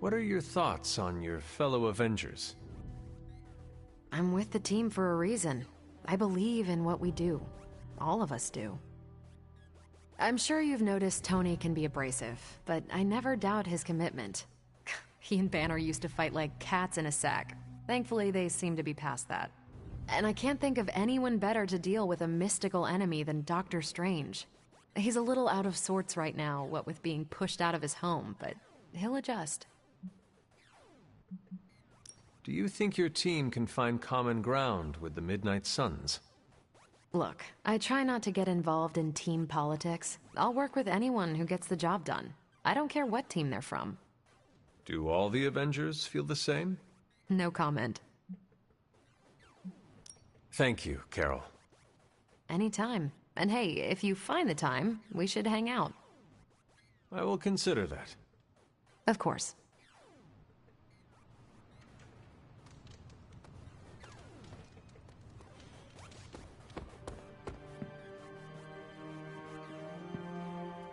What are your thoughts on your fellow Avengers? I'm with the team for a reason. I believe in what we do. All of us do. I'm sure you've noticed Tony can be abrasive, but I never doubt his commitment. He and Banner used to fight like cats in a sack. Thankfully, they seem to be past that. And I can't think of anyone better to deal with a mystical enemy than Doctor Strange. He's a little out of sorts right now, what with being pushed out of his home, but he'll adjust. Do you think your team can find common ground with the Midnight Suns? Look, I try not to get involved in team politics. I'll work with anyone who gets the job done. I don't care what team they're from. Do all the Avengers feel the same? No comment. Thank you, Carol. Anytime. And hey, if you find the time, we should hang out. I will consider that. Of course.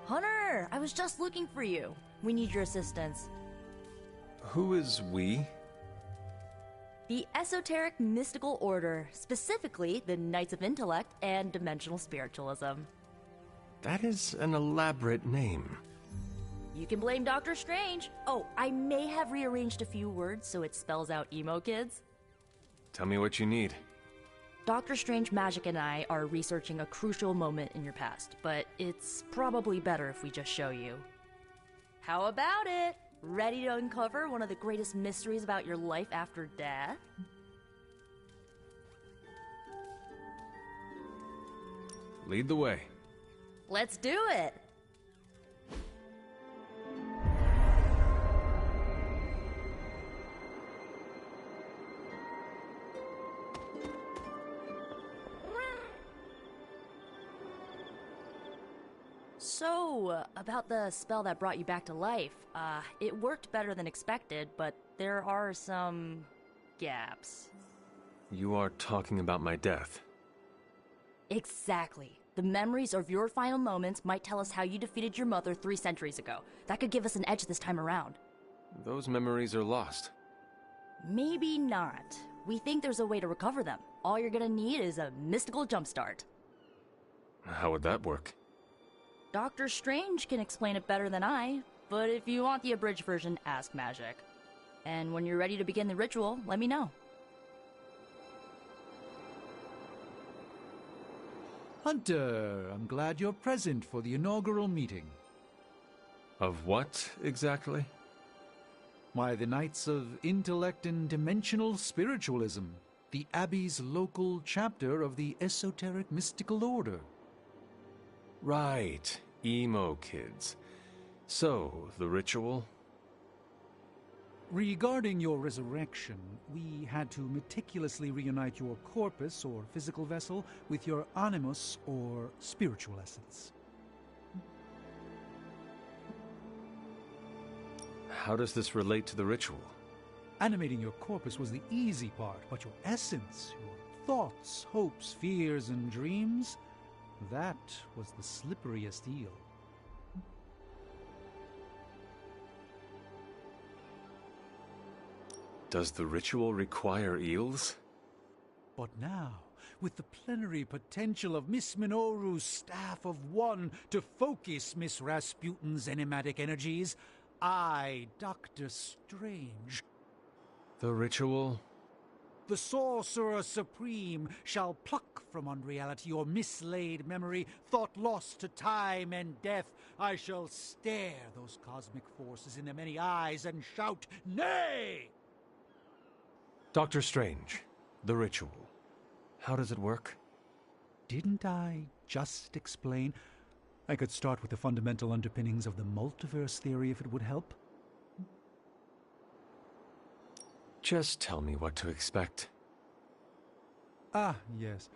Hunter, I was just looking for you. We need your assistance. Who is we? The Esoteric Mystical Order, specifically the Knights of Intellect and Dimensional Spiritualism. That is an elaborate name. You can blame Doctor Strange. Oh, I may have rearranged a few words so it spells out emo kids. Tell me what you need. Doctor Strange Magic and I are researching a crucial moment in your past, but it's probably better if we just show you. How about it? Ready to uncover one of the greatest mysteries about your life after death? Lead the way. Let's do it! So, about the spell that brought you back to life, it worked better than expected, but there are some gaps. You are talking about my death. Exactly. The memories of your final moments might tell us how you defeated your mother 3 centuries ago. That could give us an edge this time around. Those memories are lost. Maybe not. We think there's a way to recover them. All you're gonna need is a mystical jumpstart. How would that work? Doctor Strange can explain it better than I, but if you want the abridged version, ask Magic. And when you're ready to begin the ritual, let me know. Hunter, I'm glad you're present for the inaugural meeting. Of what, exactly? Why, the Knights of Intellect and Dimensional Spiritualism, the Abbey's local chapter of the Esoteric Mystical Order. Right, emo kids. So, the ritual? Regarding your resurrection, we had to meticulously reunite your corpus, or physical vessel, with your animus, or spiritual essence. How does this relate to the ritual? Animating your corpus was the easy part, but your essence, your thoughts, hopes, fears, and dreams, that was the slipperiest eel. Does the ritual require eels? But now, with the plenary potential of Miss Minoru's Staff of One to focus Miss Rasputin's enigmatic energies, I, Doctor Strange... The ritual? The Sorcerer Supreme shall pluck from unreality your mislaid memory, thought lost to time and death. I shall stare those cosmic forces in their many eyes and shout, nay! Doctor Strange, the ritual. How does it work? Didn't I just explain? I could start with the fundamental underpinnings of the multiverse theory if it would help. Just tell me what to expect. Ah, yes.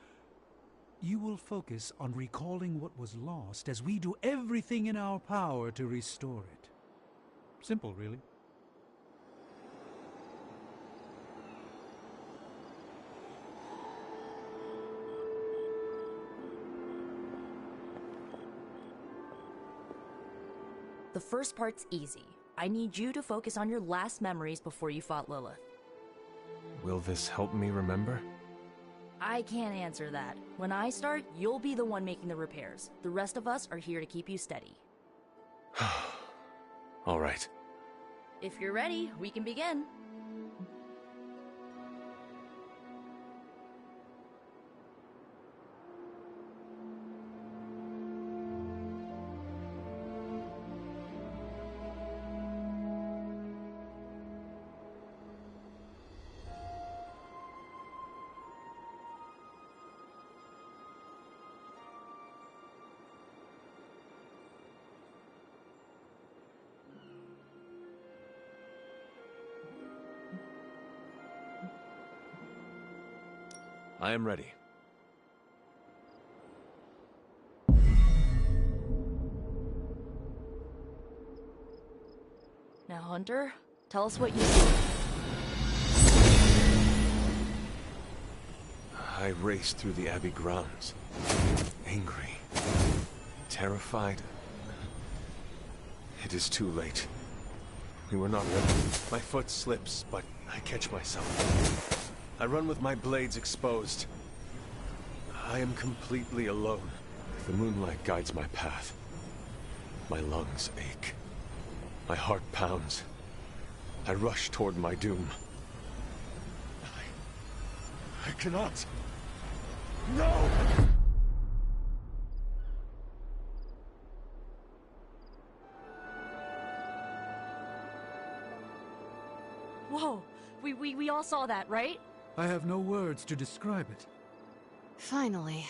You will focus on recalling what was lost as we do everything in our power to restore it. Simple, really. The first part's easy. I need you to focus on your last memories before you fought Lilith. Will this help me remember? I can't answer that. When I start, you'll be the one making the repairs. The rest of us are here to keep you steady. All right. If you're ready, we can begin. I am ready. Now, Hunter, tell us what you see. I raced through the Abbey grounds. Angry. Terrified. It is too late. We were not ready. My foot slips, but I catch myself. I run with my blades exposed. I am completely alone. The moonlight guides my path. My lungs ache. My heart pounds. I rush toward my doom. I cannot. No! Whoa! We all saw that, right? I have no words to describe it. Finally.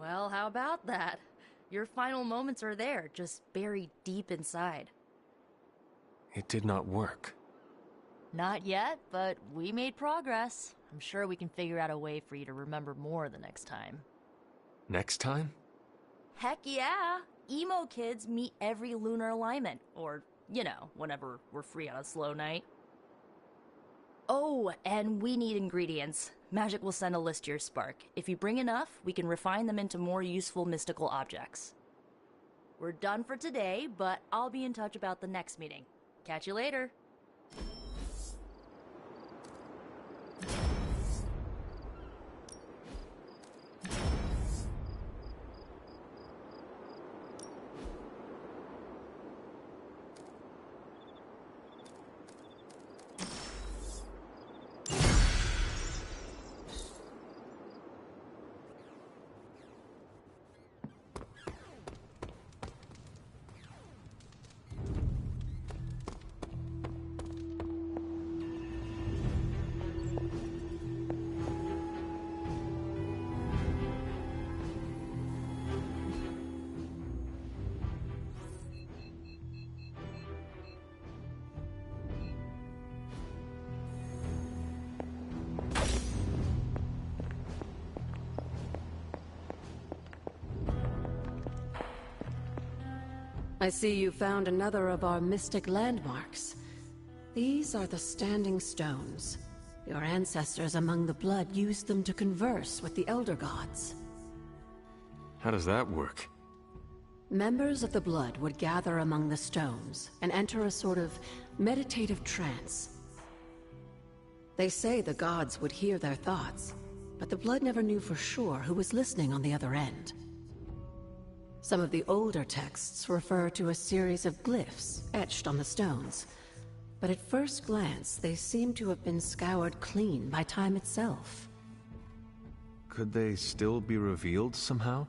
Well, how about that? Your final moments are there, just buried deep inside. It did not work. Not yet, but we made progress. I'm sure we can figure out a way for you to remember more the next time. Next time? Heck yeah! Emo kids meet every lunar alignment, or, you know, whenever we're free on a slow night. Oh, and we need ingredients. Magic will send a list to your Spark. If you bring enough, we can refine them into more useful mystical objects. We're done for today, but I'll be in touch about the next meeting. Catch you later. I see you found another of our mystic landmarks. These are the Standing Stones. Your ancestors among the Blood used them to converse with the Elder Gods. How does that work? Members of the Blood would gather among the stones and enter a sort of meditative trance. They say the gods would hear their thoughts, but the Blood never knew for sure who was listening on the other end. Some of the older texts refer to a series of glyphs etched on the stones, but at first glance they seem to have been scoured clean by time itself. Could they still be revealed somehow?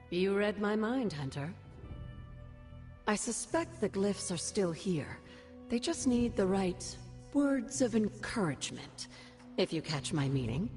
You read my mind, Hunter. I suspect the glyphs are still here. They just need the right words of encouragement, if you catch my meaning.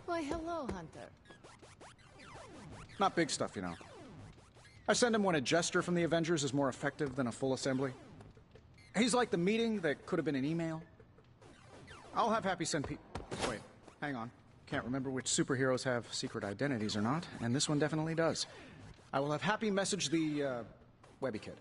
Why, hello, Hunter. Not big stuff, you know. I send him when a gesture from the Avengers is more effective than a full assembly. He's like the meeting that could have been an email. I'll have Happy send Wait, hang on. Can't remember which superheroes have secret identities or not, and this one definitely does. I will have Happy message the, Webby Kid.